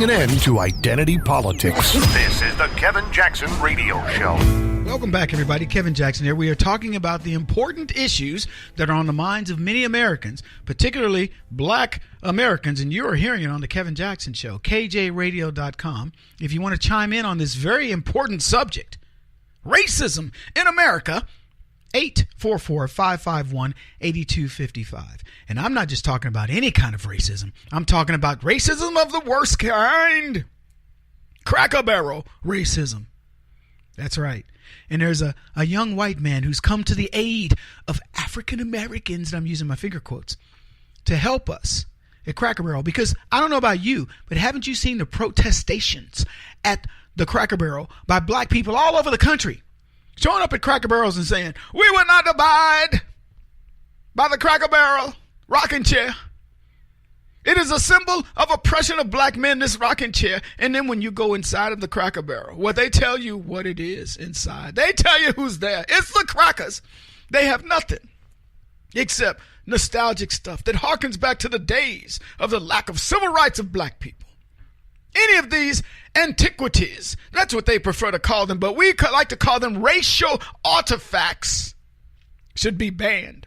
putting an end to identity politics. This is the Kevin Jackson Radio Show. Welcome back, everybody. Kevin Jackson here. We are talking about the important issues that are on the minds of many Americans, particularly black Americans, and you are hearing it on the Kevin Jackson Show, KJRadio.com. If you want to chime in on this very important subject, racism in America, 844-551-8255. And I'm not just talking about any kind of racism. I'm talking about racism of the worst kind. Cracker Barrel racism. That's right. And there's a young white man who's come to the aid of African Americans, and I'm using my finger quotes, to help us at Cracker Barrel. Because I don't know about you, but haven't you seen the protestations at the Cracker Barrel by black people all over the country? Showing up at Cracker Barrels and saying, we will not abide by the Cracker Barrel rocking chair. It is a symbol of oppression of black men, this rocking chair. And then when you go inside of the Cracker Barrel, well, they tell you what it is inside. They tell you who's there. It's the crackers. They have nothing except nostalgic stuff that harkens back to the days of the lack of civil rights of black people. Any of these antiquities, that's what they prefer to call them, but we like to call them racial artifacts, should be banned.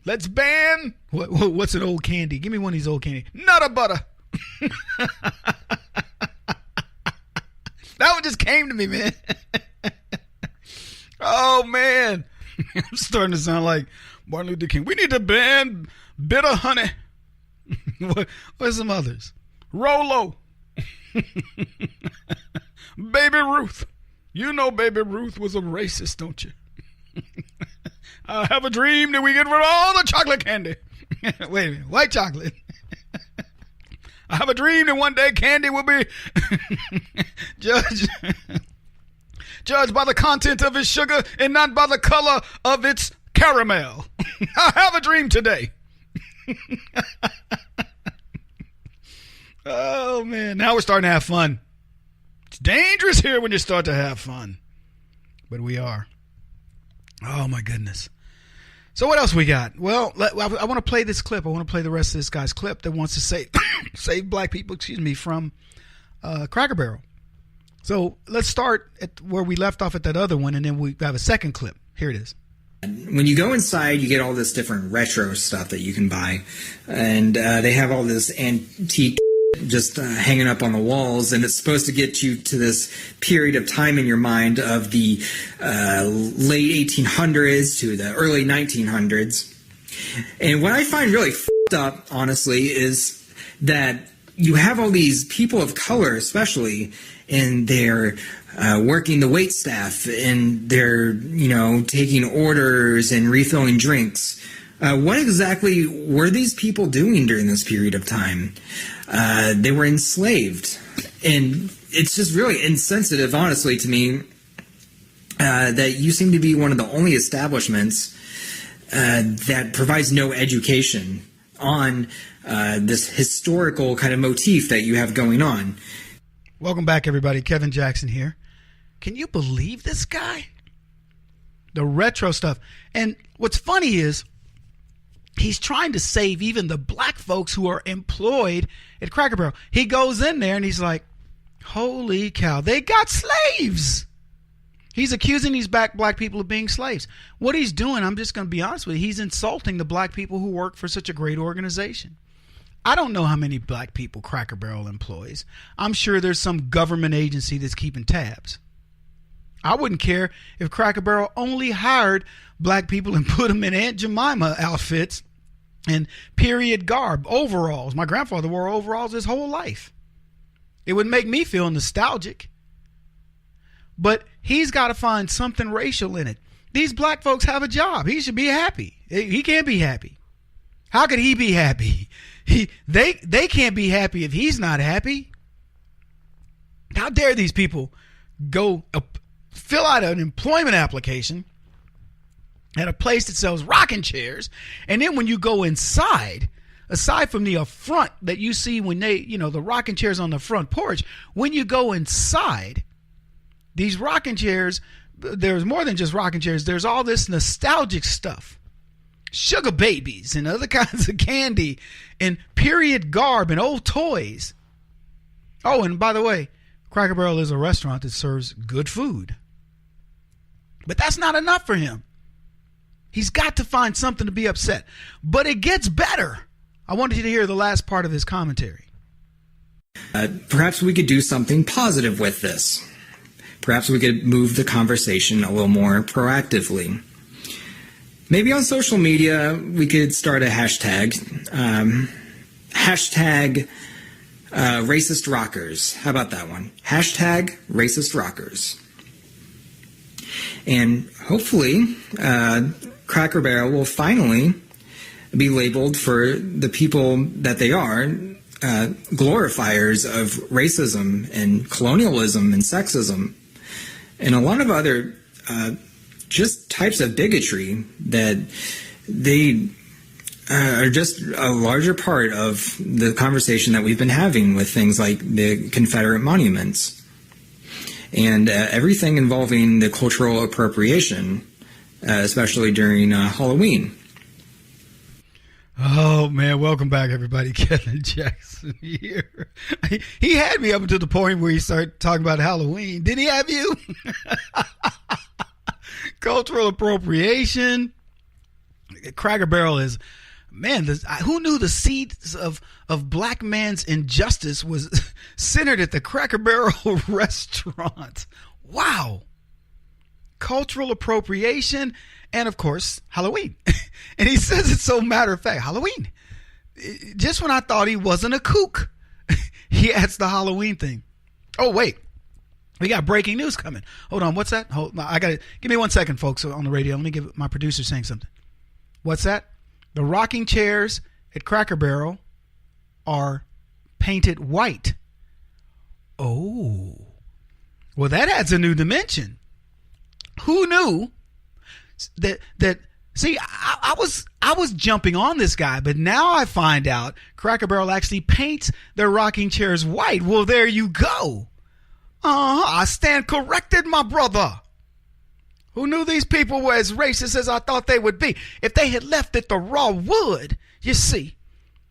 Let's ban, what's an old candy? Give me one of these old candy. Nutter butter. That one just came to me, man. Oh, man. I'm starting to sound like Martin Luther King. We need to ban bitter honey. What's some others? Rolo. Baby Ruth. You know Baby Ruth was a racist, don't you? I have a dream that we get rid of all the chocolate candy. Wait a minute. White chocolate. I have a dream that one day candy will be judged by the content of its sugar and not by the color of its caramel. I have a dream today. Oh, man. Now we're starting to have fun. It's dangerous here when you start to have fun. But we are. Oh, my goodness. So what else we got? Well, I want to play this clip. I want to play the rest of this guy's clip that wants to save black people, from Cracker Barrel. So let's start at where we left off at that other one, and then we have a second clip. Here it is. When you go inside, you get all this different retro stuff that you can buy. And they have all this antique just hanging up on the walls, and it's supposed to get you to this period of time in your mind of the late 1800s to the early 1900s. And what I find really f***ed up, honestly, is that you have all these people of color, especially, and they're working the wait staff, and they're, taking orders and refilling drinks. What exactly were these people doing during this period of time? They were enslaved. And it's just really insensitive, honestly, to me, that you seem to be one of the only establishments that provides no education on this historical kind of motif that you have going on. Welcome back, everybody. Kevin Jackson here. Can you believe this guy? The retro stuff. And what's funny is he's trying to save even the black folks who are employed at Cracker Barrel. He goes in there and he's like, holy cow, they got slaves. He's accusing these black people of being slaves. What he's doing, I'm just going to be honest with you, he's insulting the black people who work for such a great organization. I don't know how many black people Cracker Barrel employs. I'm sure there's some government agency that's keeping tabs. I wouldn't care if Cracker Barrel only hired black people and put them in Aunt Jemima outfits and period garb, overalls. My grandfather wore overalls his whole life. It would make me feel nostalgic. But he's got to find something racial in it. These black folks have a job. He should be happy. He can't be happy. How could he be happy? They can't be happy if he's not happy. How dare these people go fill out an employment application at a place that sells rocking chairs, and then when you go inside, aside from the front that you see when they, the rocking chairs on the front porch, when you go inside, these rocking chairs, there's more than just rocking chairs. There's all this nostalgic stuff. Sugar babies and other kinds of candy and period garb and old toys. Oh, and by the way, Cracker Barrel is a restaurant that serves good food. But that's not enough for him. He's got to find something to be upset. But it gets better. I wanted you to hear the last part of his commentary. Perhaps we could do something positive with this. Perhaps we could move the conversation a little more proactively. Maybe on social media, we could start a hashtag. Hashtag racist rockers. How about that one? Hashtag racist rockers. And hopefully, Cracker Barrel will finally be labeled for the people that they are, glorifiers of racism and colonialism and sexism and a lot of other just types of bigotry that they are just a larger part of the conversation that we've been having with things like the Confederate monuments and everything involving the cultural appropriation, especially during Halloween. Oh, man, welcome back, everybody. Kevin Jackson here. He had me up until the point where he started talking about Halloween. Did he have you? Cultural appropriation. Cracker Barrel is, man, who knew the seeds of black man's injustice was centered at the Cracker Barrel restaurant? Wow. Cultural appropriation. And, of course, Halloween. And he says it's so matter of fact. Halloween. Just when I thought he wasn't a kook, he adds the Halloween thing. Oh, wait. We got breaking news coming. Hold on. What's that? I got it. Give me 1 second, folks, on the radio. Let me give my producer saying something. What's that? The rocking chairs at Cracker Barrel are painted white. Oh. Well, that adds a new dimension. Who knew? See, I was jumping on this guy, but now I find out Cracker Barrel actually paints their rocking chairs white. Well, there you go. I stand corrected, my brother. Who knew these people were as racist as I thought they would be? If they had left it the raw wood, you see,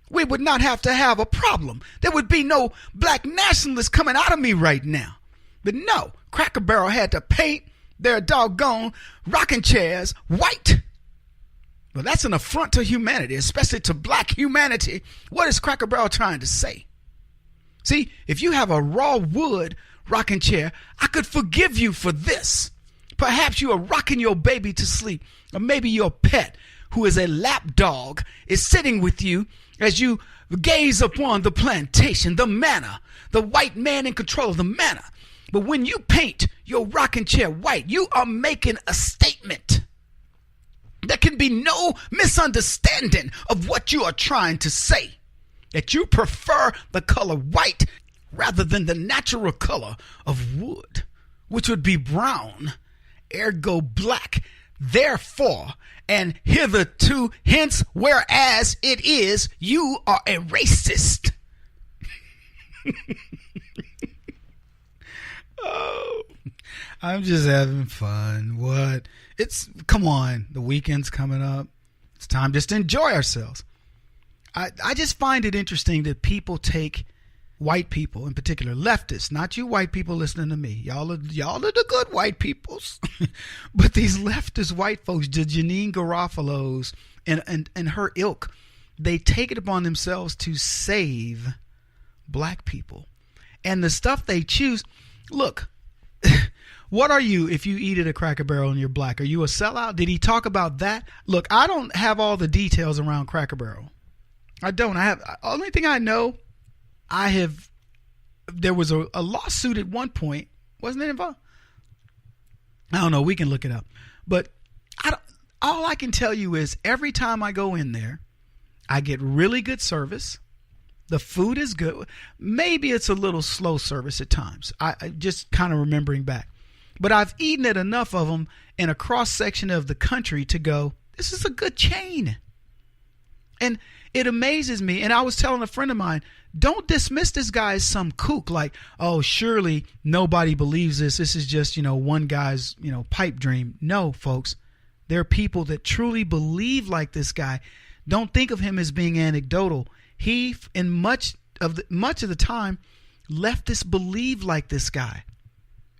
we would not have to have a problem. There would be no black nationalists coming out of me right now. But no, Cracker Barrel had to paint their doggone rocking chairs white. Well, that's an affront to humanity, especially to black humanity. What is Cracker Barrel trying to say? See, if you have a raw wood rocking chair, I could forgive you for this. Perhaps you are rocking your baby to sleep, or maybe your pet, who is a lap dog, is sitting with you as you gaze upon the plantation, the manor, the white man in control of the manor. But when you paint your rocking chair white, you are making a statement. There can be no misunderstanding of what you are trying to say. That you prefer the color white rather than the natural color of wood, which would be brown, ergo black, therefore, and hitherto, hence, whereas it is, you are a racist. Oh, I'm just having fun. What? Come on. The weekend's coming up. It's time just to enjoy ourselves. I just find it interesting that people take white people, in particular leftists, not you white people listening to me. Y'all are the good white peoples. But these leftist white folks, the Janine Garofalo's and her ilk, they take it upon themselves to save black people. And the stuff they choose, look, what are you if you eat at a Cracker Barrel and you're black? Are you a sellout? Did he talk about that? Look, I don't have all the details around Cracker Barrel. I don't. Only thing I know, there was a lawsuit at one point. Wasn't it involved? I don't know. We can look it up. But all I can tell you is every time I go in there, I get really good service. The food is good. Maybe it's a little slow service at times. I just kind of remembering back. But I've eaten at enough of them in a cross section of the country to go, this is a good chain. And it amazes me. And I was telling a friend of mine, don't dismiss this guy as some kook. Like, oh, surely nobody believes this. This is just, one guy's, pipe dream. No, folks. There are people that truly believe like this guy. Don't think of him as being anecdotal. He, in much of the time, leftists believe like this guy.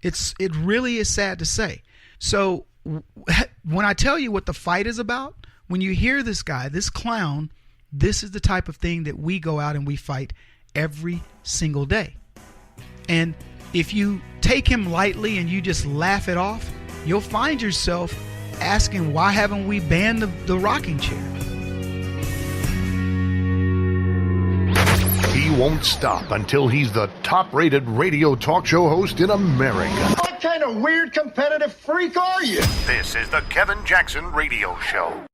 It really is sad to say. So when I tell you what the fight is about, when you hear this guy, this clown, this is the type of thing that we go out and we fight every single day. And if you take him lightly and you just laugh it off, you'll find yourself asking, why haven't we banned the rocking chair? He won't stop until he's the top-rated radio talk show host in America. What kind of weird competitive freak are you? This is the Kevin Jackson Radio Show.